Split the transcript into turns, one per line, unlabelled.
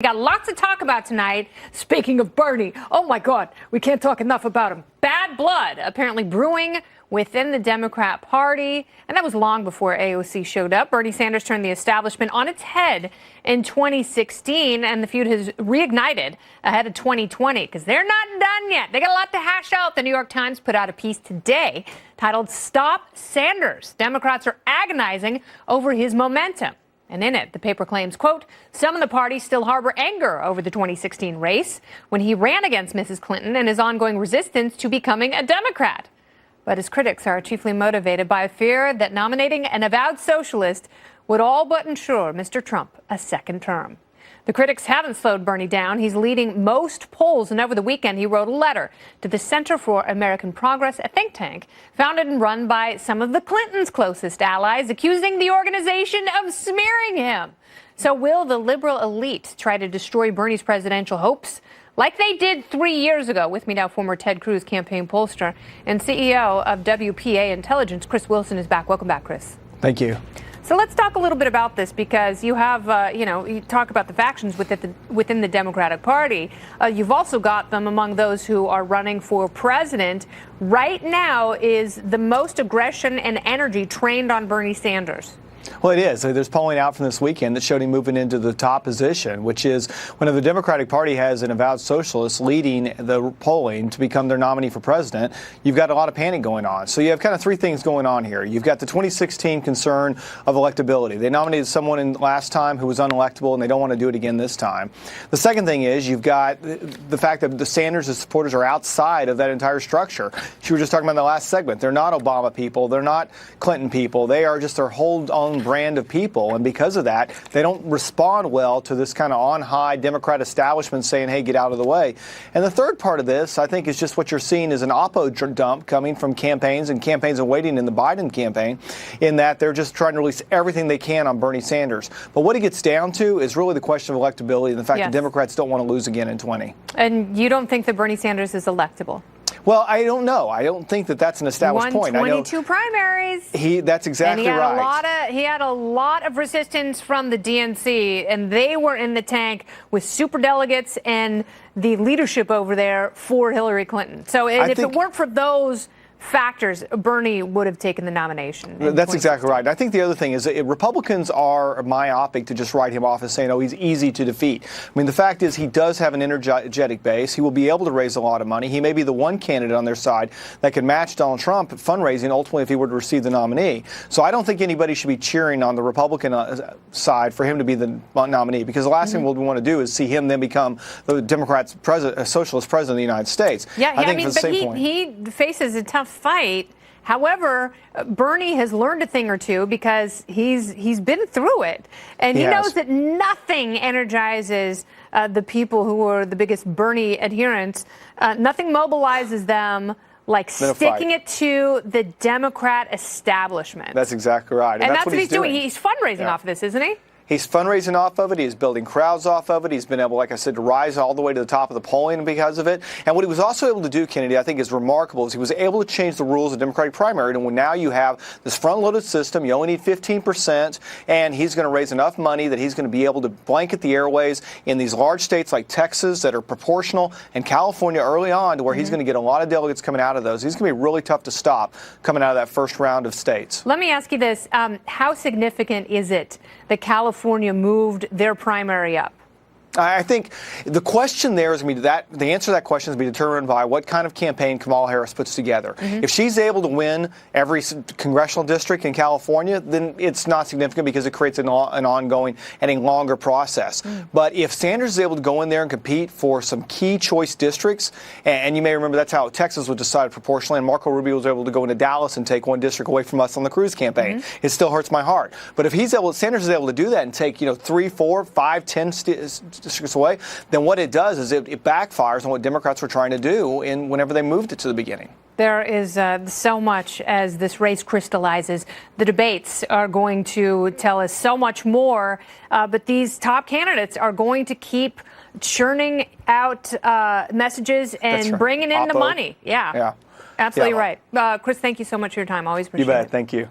We got lots to talk about tonight. Speaking of Bernie, oh my God, we can't talk enough about him. Bad blood apparently brewing within the Democrat Party, and that was long before AOC showed up. Bernie Sanders turned the establishment on its head in 2016, and the feud has reignited ahead of 2020 because they're not done yet. They got a lot to hash out. The New York Times put out a piece today titled "Stop Sanders." Democrats are agonizing over his momentum. And in it, the paper claims, quote, some in the party still harbor anger over the 2016 race when he ran against Mrs. Clinton and his ongoing resistance to becoming a Democrat. But his critics are chiefly motivated by a fear that nominating an avowed socialist would all but ensure Mr. Trump a second term. The critics haven't slowed Bernie down. He's leading most polls, and over the weekend he wrote a letter to the Center for American Progress, a think tank founded and run by some of the Clintons' closest allies, accusing the organization of smearing him. So will the liberal elite try to destroy Bernie's presidential hopes like they did 3 years ago? With me now, former Ted Cruz campaign pollster and CEO of WPA Intelligence, Chris Wilson, is back. Welcome back, Chris.
Thank you.
So let's talk a little bit about this, because you have, you talk about the factions within the Democratic Party. You've also got them among those who are running for president. Right now is the most aggression and energy trained on Bernie Sanders.
Well, it is. There's polling out from this weekend that showed him moving into the top position, which is when the Democratic Party has an avowed socialist leading the polling to become their nominee for president, you've got a lot of panic going on. So you have kind of three things going on here. You've got the 2016 concern of electability. They nominated someone in last time who was unelectable, and they don't want to do it again this time. The second thing is you've got the fact that the Sanders' supporters are outside of that entire structure. You were just talking about in the last segment. They're not Obama people. They're not Clinton people. They are just their whole own brand of people, and because of that, they don't respond well to this kind of on-high Democrat establishment saying, hey, get out of the way. And the third part of this, I think, is just what you're seeing is an oppo dump coming from campaigns and waiting in the Biden campaign, in that they're just trying to release everything they can on Bernie Sanders. But what it gets down to is really the question of electability and the fact that Democrats don't want to lose again in 20.
And you don't think that Bernie Sanders is electable?
Well, I don't know. I don't think that that's an established point.
22 primaries.
That's exactly right.
And he had a lot of resistance from the DNC, and they were in the tank with superdelegates and the leadership over there for Hillary Clinton. So if it weren't for those factors, Bernie would have taken the nomination.
That's exactly right. And I think the other thing is that Republicans are myopic to just write him off as saying, oh, he's easy to defeat. I mean, the fact is he does have an energetic base. He will be able to raise a lot of money. He may be the one candidate on their side that can match Donald Trump at fundraising ultimately if he were to receive the nominee. So I don't think anybody should be cheering on the Republican side for him to be the nominee, because the last thing we want to do is see him then become the Democrats' socialist president of the United States.
Yeah, he faces a tough fight. However, Bernie has learned a thing or two because he's been through it, and he knows that nothing energizes the people who are the biggest Bernie adherents. Nothing mobilizes them like sticking it to the Democrat establishment.
That's exactly right,
and that's what he's doing. He's fundraising off of this, isn't he?
He's fundraising off of it. He's building crowds off of it. He's been able, like I said, to rise all the way to the top of the polling because of it. And what he was also able to do, Kennedy, I think is remarkable, is he was able to change the rules of the Democratic primary. And when now you have this front-loaded system, you only need 15%, and he's going to raise enough money that he's going to be able to blanket the airways in these large states like Texas that are proportional, and California early on, to where he's going to get a lot of delegates coming out of those. He's going to be really tough to stop coming out of that first round of states.
Let me ask you this. How significant is it that California moved their primary up?
I think the question there is going to be that the answer to that question is going to be determined by what kind of campaign Kamala Harris puts together. If she's able to win every congressional district in California, then it's not significant because it creates an ongoing and a longer process. But if Sanders is able to go in there and compete for some key choice districts, and you may remember that's how Texas was decided proportionally, and Marco Rubio was able to go into Dallas and take one district away from us on the Cruz campaign. It still hurts my heart. But if Sanders is able to do that and take 3, 4, 5, 10 districts away, then what it does is it backfires on what Democrats were trying to do whenever they moved it to the beginning.
There is so much as this race crystallizes. The debates are going to tell us so much more, but these top candidates are going to keep churning out messages and bringing in the money. Yeah. Absolutely right. Chris, thank you so much for your time. Always appreciate it.
You bet. Thank you.